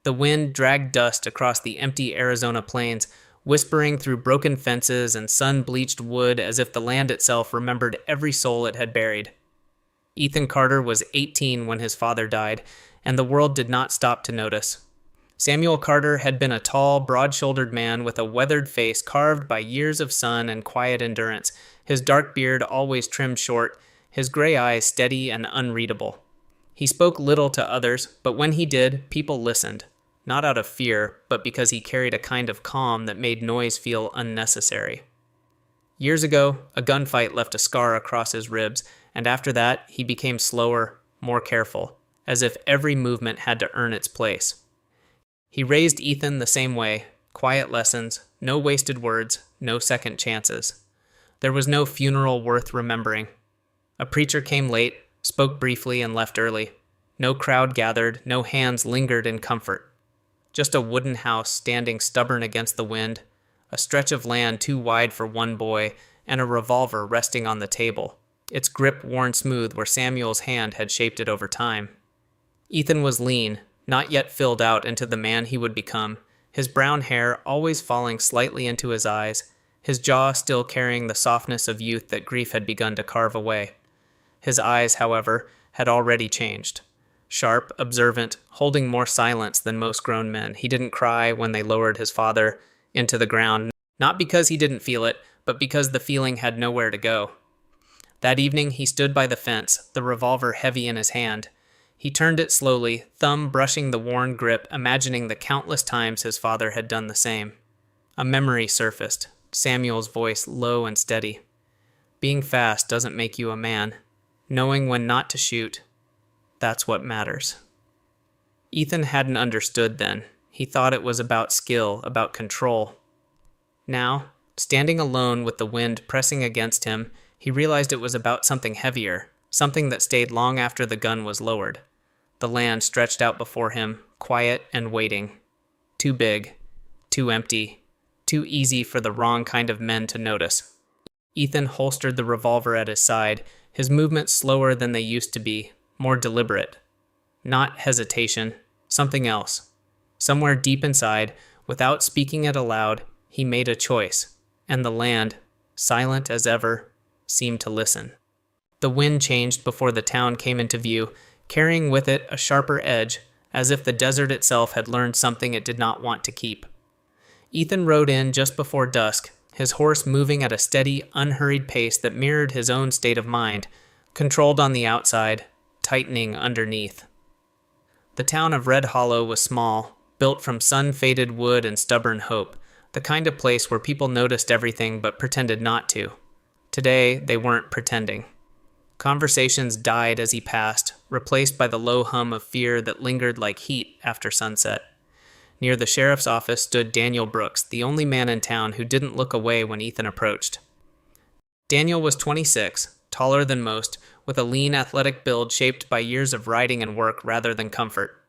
The wind dragged dust across the empty Arizona plains, whispering through broken fences and sun-bleached wood as if the land itself remembered every soul it had buried. Ethan Carter was 18 when his father died, and the world did not stop to notice. Samuel Carter had been a tall, broad-shouldered man with a weathered face carved by years of sun and quiet endurance, his dark beard always trimmed short, his gray eyes steady and unreadable. He spoke little to others, but when he did, people listened, not out of fear, but because he carried a kind of calm that made noise feel unnecessary. Years ago, a gunfight left a scar across his ribs, and after that, he became slower, more careful, as if every movement had to earn its place. He raised Ethan the same way, quiet lessons, no wasted words, no second chances. There was no funeral worth remembering. A preacher came late, spoke briefly, and left early. No crowd gathered, no hands lingered in comfort. Just a wooden house standing stubborn against the wind, a stretch of land too wide for one boy, and a revolver resting on the table, its grip worn smooth where Samuel's hand had shaped it over time. Ethan was lean, not yet filled out into the man he would become, his brown hair always falling slightly into his eyes, his jaw still carrying the softness of youth that grief had begun to carve away. His eyes, however, had already changed. Sharp, observant, holding more silence than most grown men, he didn't cry when they lowered his father into the ground, not because he didn't feel it, but because the feeling had nowhere to go. That evening he stood by the fence, the revolver heavy in his hand. He turned it slowly, thumb brushing the worn grip, imagining the countless times his father had done the same. A memory surfaced, Samuel's voice low and steady. Being fast doesn't make you a man. Knowing when not to shoot, that's what matters. Ethan hadn't understood then. He thought it was about skill, about control. Now, standing alone with the wind pressing against him, he realized it was about something heavier, something that stayed long after the gun was lowered. The land stretched out before him, quiet and waiting. Too big, too empty, too easy for the wrong kind of men to notice. Ethan holstered the revolver at his side, his movements slower than they used to be, more deliberate. Not hesitation, something else. Somewhere deep inside, without speaking it aloud, he made a choice, and the land, silent as ever, seemed to listen. The wind changed before the town came into view, carrying with it a sharper edge, as if the desert itself had learned something it did not want to keep. Ethan rode in just before dusk, his horse moving at a steady, unhurried pace that mirrored his own state of mind, controlled on the outside, tightening underneath. The town of Red Hollow was small, built from sun-faded wood and stubborn hope, the kind of place where people noticed everything but pretended not to. Today, they weren't pretending. Conversations died as he passed, replaced by the low hum of fear that lingered like heat after sunset. Near the sheriff's office stood Daniel Brooks, the only man in town who didn't look away when Ethan approached. Daniel was 26, taller than most, with a lean athletic build shaped by years of riding and work rather than comfort.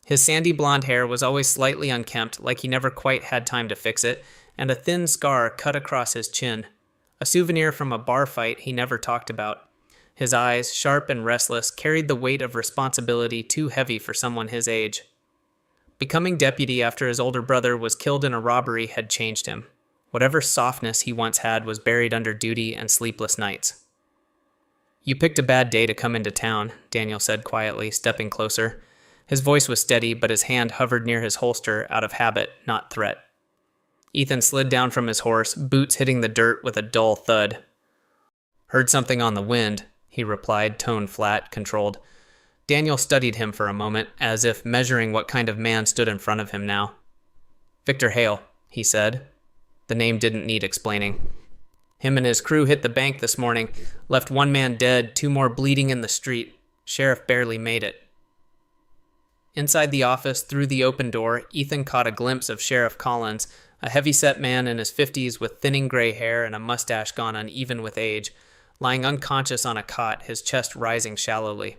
His sandy blonde hair was always slightly unkempt, like he never quite had time to fix it, and a thin scar cut across his chin, a souvenir from a bar fight he never talked about. His eyes, sharp and restless, carried the weight of responsibility too heavy for someone his age. Becoming deputy after his older brother was killed in a robbery had changed him. Whatever softness he once had was buried under duty and sleepless nights. "You picked a bad day to come into town," Daniel said quietly, stepping closer. His voice was steady, but his hand hovered near his holster out of habit, not threat. Ethan slid down from his horse, boots hitting the dirt with a dull thud. "Heard something on the wind," he replied, tone flat, controlled. Daniel studied him for a moment, as if measuring what kind of man stood in front of him now. "Victor Hale," he said. The name didn't need explaining. "Him and his crew hit the bank this morning, left one man dead, two more bleeding in the street. Sheriff barely made it." Inside the office, through the open door, Ethan caught a glimpse of Sheriff Collins, a heavy-set man in his 50s with thinning gray hair and a mustache gone uneven with age, lying unconscious on a cot, his chest rising shallowly.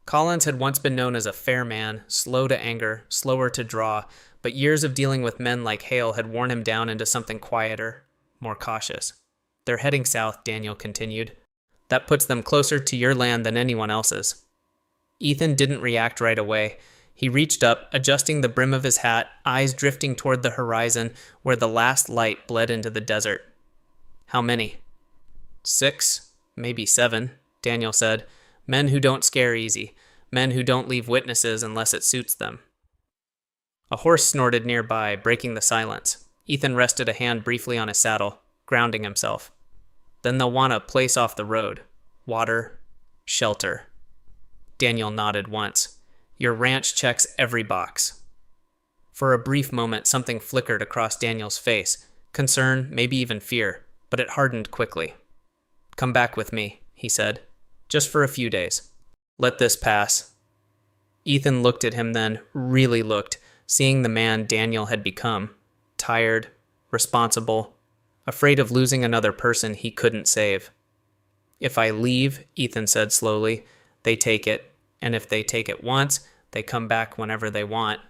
Collins had once been known as a fair man, slow to anger, slower to draw, but years of dealing with men like Hale had worn him down into something quieter, more cautious. "They're heading south," Daniel continued. "That puts them closer to your land than anyone else's." Ethan didn't react right away. He reached up, adjusting the brim of his hat, eyes drifting toward the horizon where the last light bled into the desert. How many? 6, maybe 7, Daniel said. Men who don't scare easy. Men who don't leave witnesses unless it suits them. A horse snorted nearby, breaking the silence. Ethan rested a hand briefly on his saddle, grounding himself. Then they'll want a place off the road. Water, shelter. Daniel nodded once. Your ranch checks every box. For a brief moment, something flickered across Daniel's face. Concern, maybe even fear, but it hardened quickly. Come back with me, he said. Just for a few days. Let this pass. Ethan looked at him then, really looked, seeing the man Daniel had become. Tired, responsible, afraid of losing another person he couldn't save. If I leave, Ethan said slowly, they take it, and if they take it once, they come back whenever they want.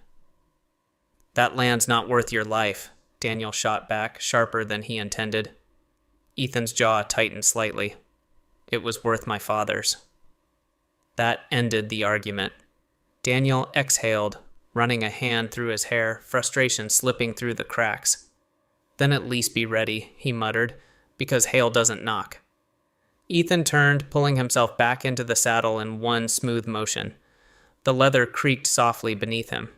That land's not worth your life, Daniel shot back, sharper than he intended. Ethan's jaw tightened slightly. It was worth my father's. That ended the argument. Daniel exhaled, running a hand through his hair, frustration slipping through the cracks. Then at least be ready, he muttered, because hail doesn't knock. Ethan turned, pulling himself back into the saddle in one smooth motion. The leather creaked softly beneath him.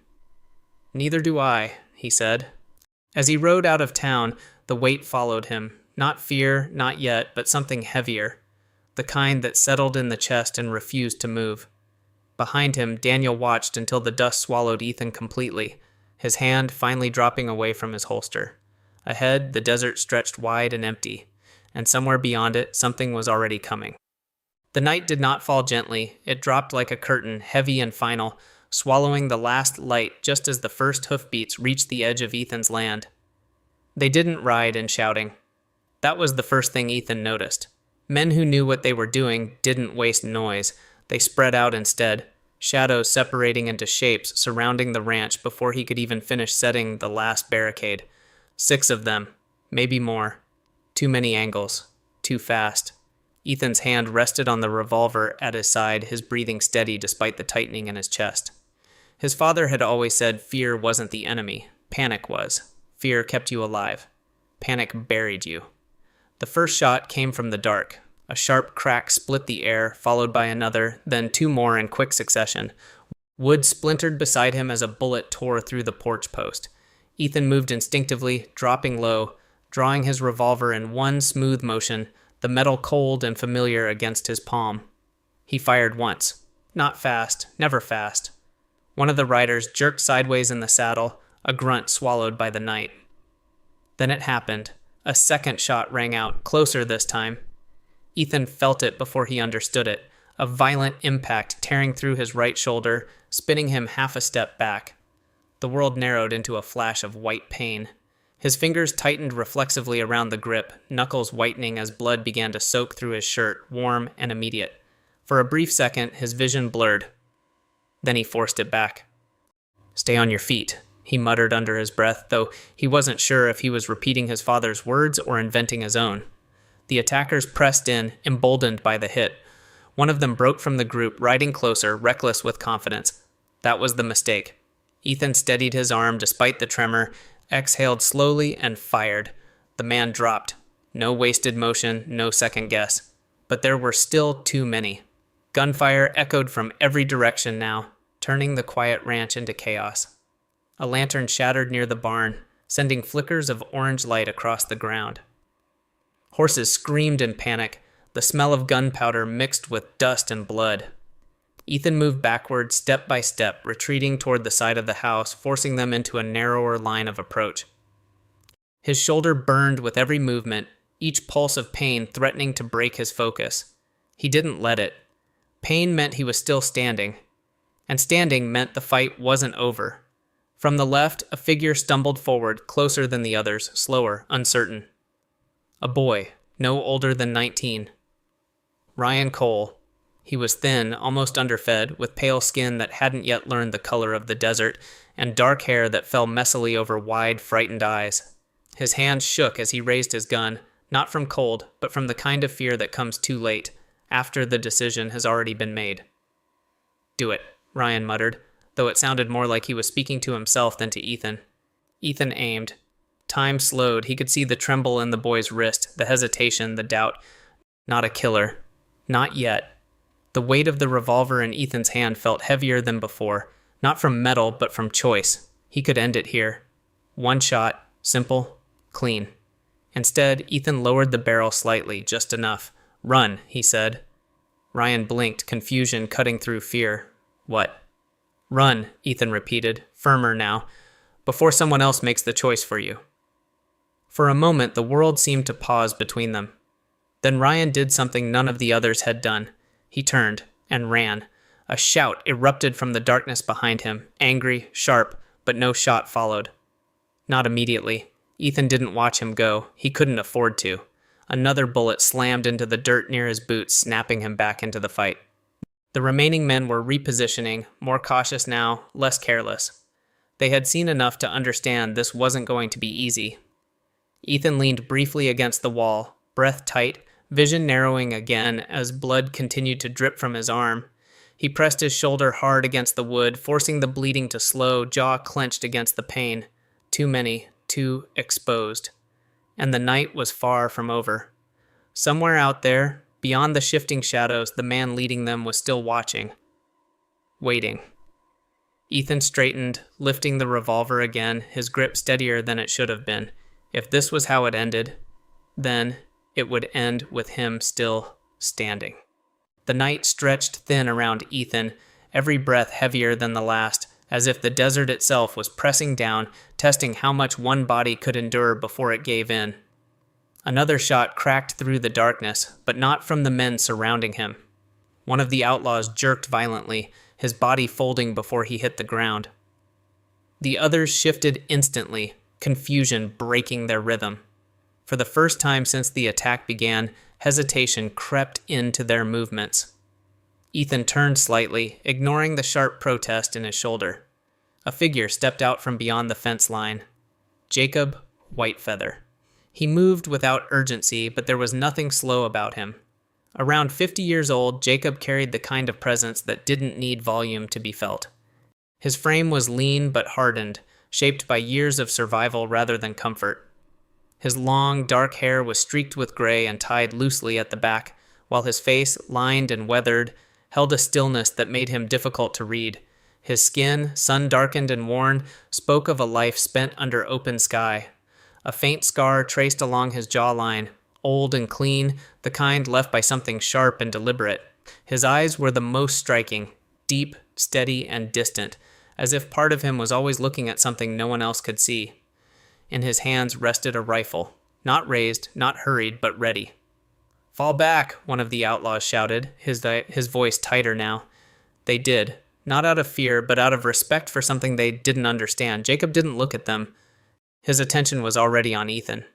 Neither do I, he said. As he rode out of town, the weight followed him. Not fear, not yet, but something heavier. The kind that settled in the chest and refused to move. Behind him, Daniel watched until the dust swallowed Ethan completely, his hand finally dropping away from his holster. Ahead, the desert stretched wide and empty, and somewhere beyond it, something was already coming. The night did not fall gently. It dropped like a curtain, heavy and final, swallowing the last light just as the first hoofbeats reached the edge of Ethan's land. They didn't ride in shouting. That was the first thing Ethan noticed. Men who knew what they were doing didn't waste noise. They spread out instead, shadows separating into shapes surrounding the ranch before he could even finish setting the last barricade. 6 of them, maybe more. Too many angles. Too fast. Ethan's hand rested on the revolver at his side, his breathing steady despite the tightening in his chest. His father had always said fear wasn't the enemy. Panic was. Fear kept you alive. Panic buried you. The first shot came from the dark. A sharp crack split the air, followed by another, then 2 more in quick succession. Wood splintered beside him as a bullet tore through the porch post. Ethan moved instinctively, dropping low, drawing his revolver in one smooth motion, the metal cold and familiar against his palm. He fired once. Not fast, never fast. One of the riders jerked sideways in the saddle, a grunt swallowed by the night. Then it happened. A second shot rang out, closer this time. Ethan felt it before he understood it, a violent impact tearing through his right shoulder, spinning him half a step back. The world narrowed into a flash of white pain. His fingers tightened reflexively around the grip, knuckles whitening as blood began to soak through his shirt, warm and immediate. For a brief second, his vision blurred. Then he forced it back. Stay on your feet, he muttered under his breath, though he wasn't sure if he was repeating his father's words or inventing his own. The attackers pressed in, emboldened by the hit. One of them broke from the group, riding closer, reckless with confidence. That was the mistake. Ethan steadied his arm despite the tremor, exhaled slowly, and fired. The man dropped. No wasted motion, no second guess. But there were still too many. Gunfire echoed from every direction now, turning the quiet ranch into chaos. A lantern shattered near the barn, sending flickers of orange light across the ground. Horses screamed in panic, the smell of gunpowder mixed with dust and blood. Ethan moved backward step by step, retreating toward the side of the house, forcing them into a narrower line of approach. His shoulder burned with every movement, each pulse of pain threatening to break his focus. He didn't let it. Pain meant he was still standing, and standing meant the fight wasn't over. From the left, a figure stumbled forward, closer than the others, slower, uncertain. A boy, no older than 19. Ryan Cole. He was thin, almost underfed, with pale skin that hadn't yet learned the color of the desert, and dark hair that fell messily over wide, frightened eyes. His hands shook as he raised his gun, not from cold, but from the kind of fear that comes too late, after the decision has already been made. Do it, Ryan muttered. though it sounded more like he was speaking to himself than to Ethan. Ethan aimed. Time slowed. He could see the tremble in the boy's wrist, the hesitation, the doubt. Not a killer. Not yet. The weight of the revolver in Ethan's hand felt heavier than before, not from metal, but from choice. He could end it here. One shot, simple, clean. Instead, Ethan lowered the barrel slightly, just enough. "Run," he said. Ryan blinked, confusion cutting through fear. "What?" "Run," Ethan repeated, firmer now, "before someone else makes the choice for you." For a moment, the world seemed to pause between them. Then Ryan did something none of the others had done. He turned and ran. A shout erupted from the darkness behind him, angry, sharp, but no shot followed. Not immediately. Ethan didn't watch him go. He couldn't afford to. Another bullet slammed into the dirt near his boots, snapping him back into the fight. The remaining men were repositioning, more cautious now, less careless. They had seen enough to understand this wasn't going to be easy. Ethan leaned briefly against the wall, breath tight, vision narrowing again as blood continued to drip from his arm. He pressed his shoulder hard against the wood, forcing the bleeding to slow, jaw clenched against the pain. Too many, too exposed. And the night was far from over. Somewhere out there, beyond the shifting shadows, the man leading them was still watching. Waiting. Ethan straightened, lifting the revolver again, his grip steadier than it should have been. If this was how it ended, then it would end with him still standing. The night stretched thin around Ethan, every breath heavier than the last, as if the desert itself was pressing down, testing how much one body could endure before it gave in. Another shot cracked through the darkness, but not from the men surrounding him. One of the outlaws jerked violently, his body folding before he hit the ground. The others shifted instantly, confusion breaking their rhythm. For the first time since the attack began, hesitation crept into their movements. Ethan turned slightly, ignoring the sharp protest in his shoulder. A figure stepped out from beyond the fence line. Jacob Whitefeather. He moved without urgency, but there was nothing slow about him. Around 50 years old, Jacob carried the kind of presence that didn't need volume to be felt. His frame was lean but hardened, shaped by years of survival rather than comfort. His long, dark hair was streaked with gray and tied loosely at the back, while his face, lined and weathered, held a stillness that made him difficult to read. His skin, sun-darkened and worn, spoke of a life spent under open sky. A faint scar traced along his jawline, old and clean, the kind left by something sharp and deliberate. His eyes were the most striking, deep, steady, and distant, as if part of him was always looking at something no one else could see. In his hands rested a rifle, not raised, not hurried, but ready. "Fall back," one of the outlaws shouted, his voice tighter now. They did, not out of fear, but out of respect for something they didn't understand. Jacob didn't look at them. His attention was already on Ethan.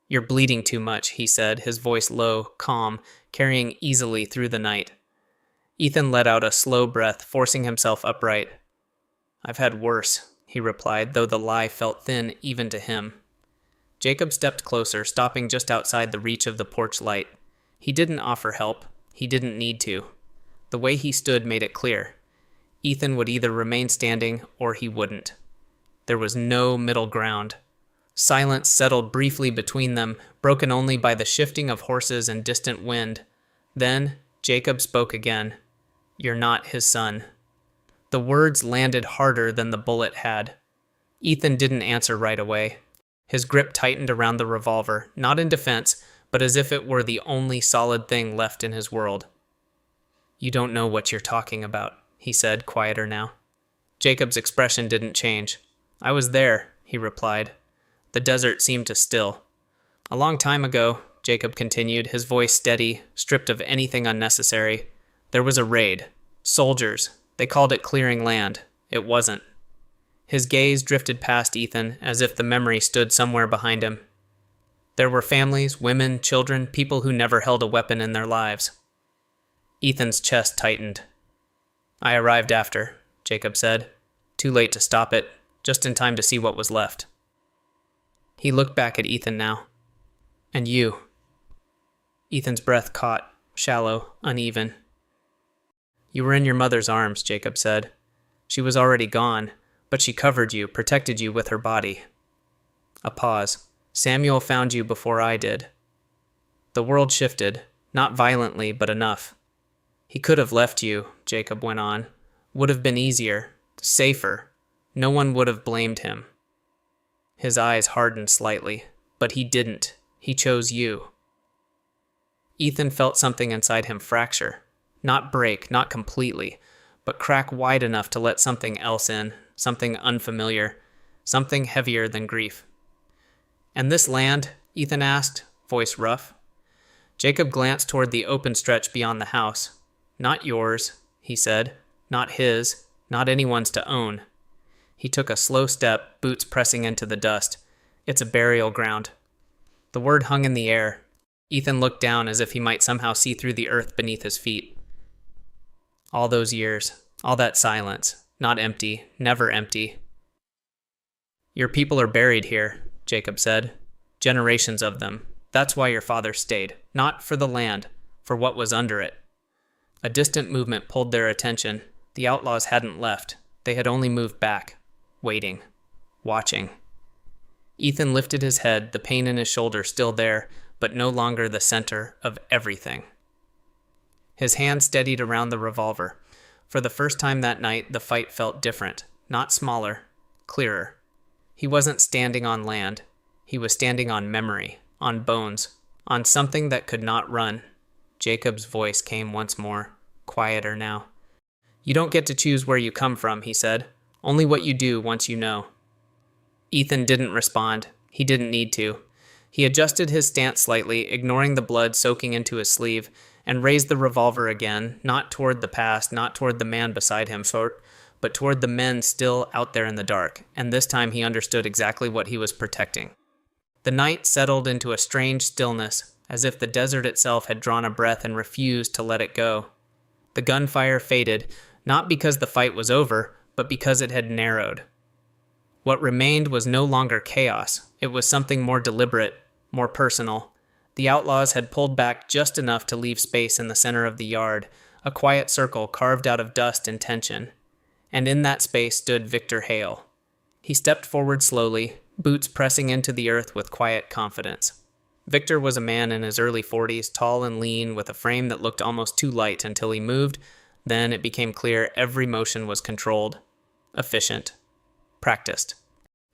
"You're bleeding too much," he said, his voice low, calm, carrying easily through the night. Ethan let out a slow breath, forcing himself upright. "I've had worse," he replied, though the lie felt thin even to him. Jacob stepped closer, stopping just outside the reach of the porch light. He didn't offer help. He didn't need to. The way he stood made it clear. Ethan would either remain standing or he wouldn't. There was no middle ground. Silence settled briefly between them, broken only by the shifting of horses and distant wind. Then Jacob spoke again. "You're not his son." The words landed harder than the bullet had. Ethan didn't answer right away. His grip tightened around the revolver, not in defense, but as if it were the only solid thing left in his world. "You don't know what you're talking about," he said, quieter now. Jacob's expression didn't change. "I was there," he replied. The desert seemed to still. "A long time ago," Jacob continued, his voice steady, stripped of anything unnecessary, "there was a raid. Soldiers. They called it clearing land. It wasn't." His gaze drifted past Ethan, as if the memory stood somewhere behind him. There were families, women, children, people who never held a weapon in their lives. Ethan's chest tightened. "I arrived after," Jacob said. "Too late to stop it, just in time to see what was left." He looked back at Ethan now. "And you?" Ethan's breath caught, shallow, uneven. "You were in your mother's arms," Jacob said. She was already gone, but she covered you, protected you with her body. A pause. Samuel found you before I did. The world shifted, not violently, but enough. He could have left you, Jacob went on. Would have been easier, safer. No one would have blamed him. His eyes hardened slightly, but he didn't. He chose you. Ethan felt something inside him fracture. Not break, not completely, but crack wide enough to let something else in, something unfamiliar, something heavier than grief. And this land? Ethan asked, voice rough. Jacob glanced toward the open stretch beyond the house. Not yours, he said. Not his. Not anyone's to own. He took a slow step, boots pressing into the dust. It's a burial ground. The word hung in the air. Ethan looked down as if he might somehow see through the earth beneath his feet. All those years, all that silence, not empty, never empty. Your people are buried here, Jacob said. Generations of them. That's why your father stayed. Not for the land, for what was under it. A distant movement pulled their attention. The outlaws hadn't left. They had only moved back, waiting, watching. Ethan lifted his head, the pain in his shoulder still there, but no longer the center of everything. His hand steadied around the revolver. For the first time that night, the fight felt different, not smaller, clearer. He wasn't standing on land. He was standing on memory, on bones, on something that could not run. Jacob's voice came once more, quieter now. You don't get to choose where you come from, he said. Only what you do once you know. Ethan didn't respond. He didn't need to. He adjusted his stance slightly, ignoring the blood soaking into his sleeve, and raised the revolver again, not toward the past, not toward the man beside him, but toward the men still out there in the dark, and this time he understood exactly what he was protecting. The night settled into a strange stillness, as if the desert itself had drawn a breath and refused to let it go. The gunfire faded, not because the fight was over, but because it had narrowed. What remained was no longer chaos. It was something more deliberate, more personal. The outlaws had pulled back just enough to leave space in the center of the yard, a quiet circle carved out of dust and tension. And in that space stood Victor Hale. He stepped forward slowly, boots pressing into the earth with quiet confidence. Victor was a man in his early 40s, tall and lean, with a frame that looked almost too light until he moved. Then it became clear every motion was controlled, efficient, practiced.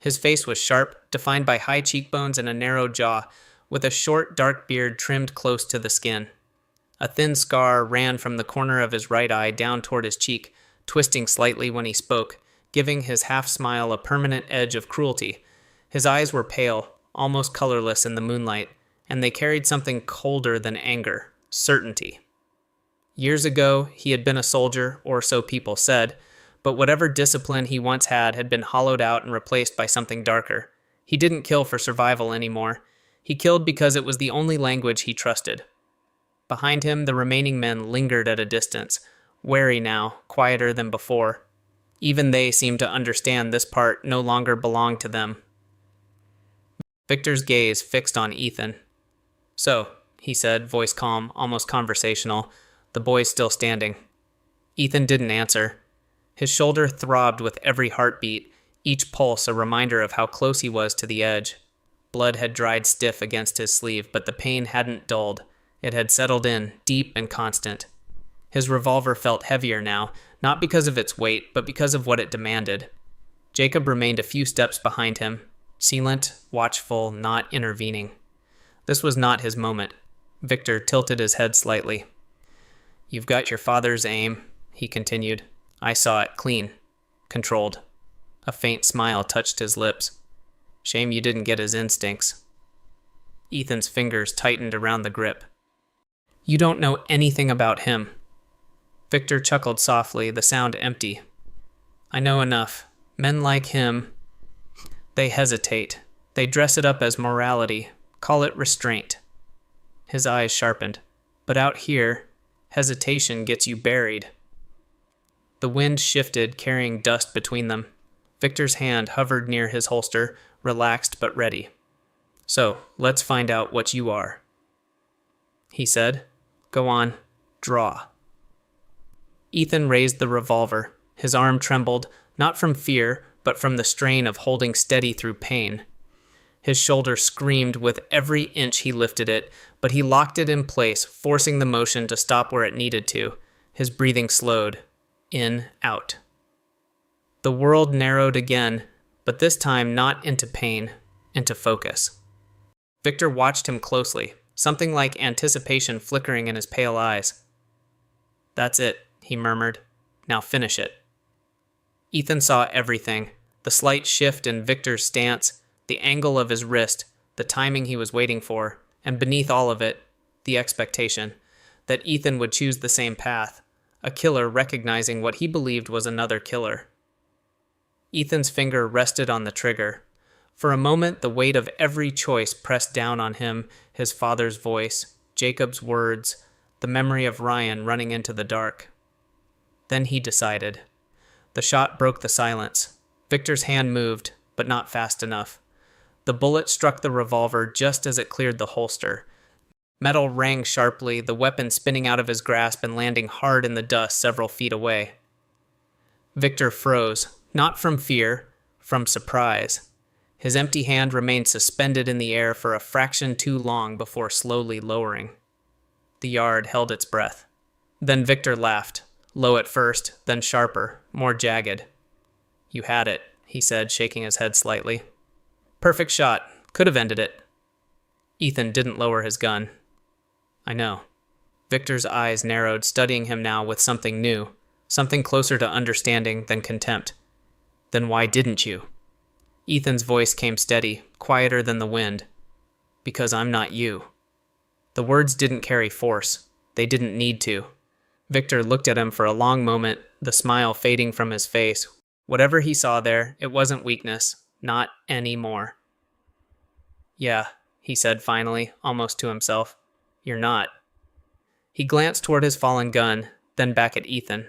His face was sharp, defined by high cheekbones and a narrow jaw, with a short, dark beard trimmed close to the skin. A thin scar ran from the corner of his right eye down toward his cheek, twisting slightly when he spoke, giving his half-smile a permanent edge of cruelty. His eyes were pale, almost colorless in the moonlight, and they carried something colder than anger, certainty. Years ago, he had been a soldier, or so people said, but whatever discipline he once had been hollowed out and replaced by something darker. He didn't kill for survival anymore. He killed because it was the only language he trusted. Behind him, the remaining men lingered at a distance, wary now, quieter than before. Even they seemed to understand this part no longer belonged to them. Victor's gaze fixed on Ethan. So, he said, voice calm, almost conversational, the boys still standing. Ethan didn't answer. His shoulder throbbed with every heartbeat, each pulse a reminder of how close he was to the edge. Blood had dried stiff against his sleeve, but the pain hadn't dulled. It had settled in, deep and constant. His revolver felt heavier now, not because of its weight, but because of what it demanded. Jacob remained a few steps behind him, silent, watchful, not intervening. This was not his moment. Victor tilted his head slightly. You've got your father's aim, he continued. I saw it clean, controlled. A faint smile touched his lips. Shame you didn't get his instincts. Ethan's fingers tightened around the grip. You don't know anything about him. Victor chuckled softly, the sound empty. I know enough. Men like him, they hesitate. They dress it up as morality, call it restraint. His eyes sharpened. But out here, hesitation gets you buried. The wind shifted, carrying dust between them. Victor's hand hovered near his holster, relaxed but ready. So, let's find out what you are. He said, Go on, draw. Ethan raised the revolver, His arm trembled, not from fear, but from the strain of holding steady through pain. His shoulder screamed with every inch he lifted it, but he locked it in place, forcing the motion to stop where it needed to. His breathing slowed. In, out. The world narrowed again, but this time not into pain, into focus. Victor watched him closely, something like anticipation flickering in his pale eyes. "That's it," he murmured. "Now finish it." Ethan saw everything, the slight shift in Victor's stance, the angle of his wrist, the timing he was waiting for, and beneath all of it, the expectation that Ethan would choose the same path, a killer recognizing what he believed was another killer. Ethan's finger rested on the trigger. For a moment, the weight of every choice pressed down on him, his father's voice, Jacob's words, the memory of Ryan running into the dark. Then he decided. The shot broke the silence. Victor's hand moved, but not fast enough. The bullet struck the revolver just as it cleared the holster. Metal rang sharply, the weapon spinning out of his grasp and landing hard in the dust several feet away. Victor froze, not from fear, from surprise. His empty hand remained suspended in the air for a fraction too long before slowly lowering. The yard held its breath. Then Victor laughed, low at first, then sharper, more jagged. "You had it," he said, shaking his head slightly. "Perfect shot. Could have ended it." Ethan didn't lower his gun. "I know." Victor's eyes narrowed, studying him now with something new, something closer to understanding than contempt. "Then why didn't you?" Ethan's voice came steady, quieter than the wind. "Because I'm not you." The words didn't carry force. They didn't need to. Victor looked at him for a long moment, the smile fading from his face. Whatever he saw there, it wasn't weakness. Not anymore. "Yeah," he said finally, almost to himself. "You're not." He glanced toward his fallen gun, then back at Ethan.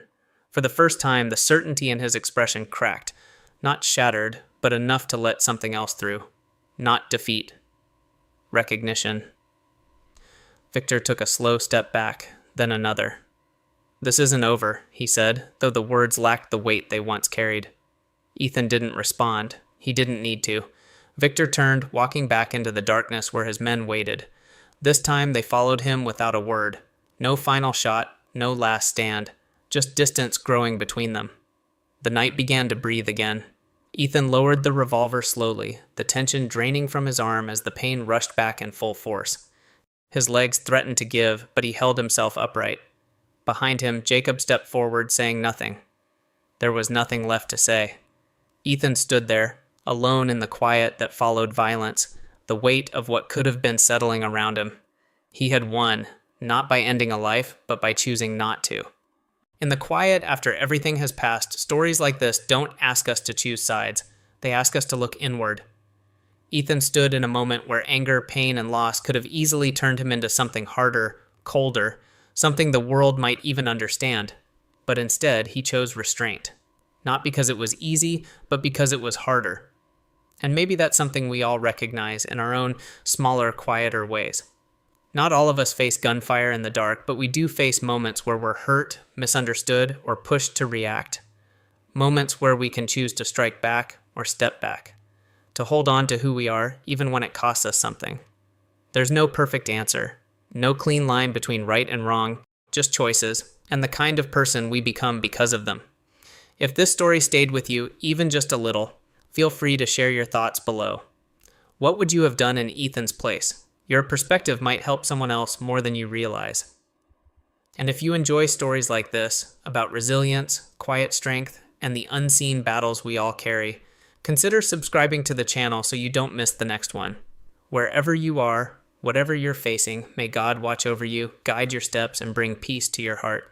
For the first time, the certainty in his expression cracked. Not shattered, but enough to let something else through. Not defeat. Recognition. Victor took a slow step back, then another. "This isn't over," he said, though the words lacked the weight they once carried. Ethan didn't respond. He didn't need to. Victor turned, walking back into the darkness where his men waited. This time they followed him without a word. No final shot, no last stand, just distance growing between them. The night began to breathe again. Ethan lowered the revolver slowly, the tension draining from his arm as the pain rushed back in full force. His legs threatened to give, but he held himself upright. Behind him, Jacob stepped forward, saying nothing. There was nothing left to say. Ethan stood there, alone in the quiet that followed violence, the weight of what could have been settling around him. He had won, not by ending a life, but by choosing not to. In the quiet after everything has passed, stories like this don't ask us to choose sides. They ask us to look inward. Ethan stood in a moment where anger, pain, and loss could have easily turned him into something harder, colder, something the world might even understand. But instead, he chose restraint. Not because it was easy, but because it was harder. And maybe that's something we all recognize in our own smaller, quieter ways. Not all of us face gunfire in the dark, but we do face moments where we're hurt, misunderstood, or pushed to react. Moments where we can choose to strike back or step back. To hold on to who we are, even when it costs us something. There's no perfect answer. No clean line between right and wrong, just choices, and the kind of person we become because of them. If this story stayed with you, even just a little, feel free to share your thoughts below. What would you have done in Ethan's place? Your perspective might help someone else more than you realize. And if you enjoy stories like this, about resilience, quiet strength, and the unseen battles we all carry, consider subscribing to the channel so you don't miss the next one. Wherever you are, whatever you're facing, may God watch over you, guide your steps, and bring peace to your heart.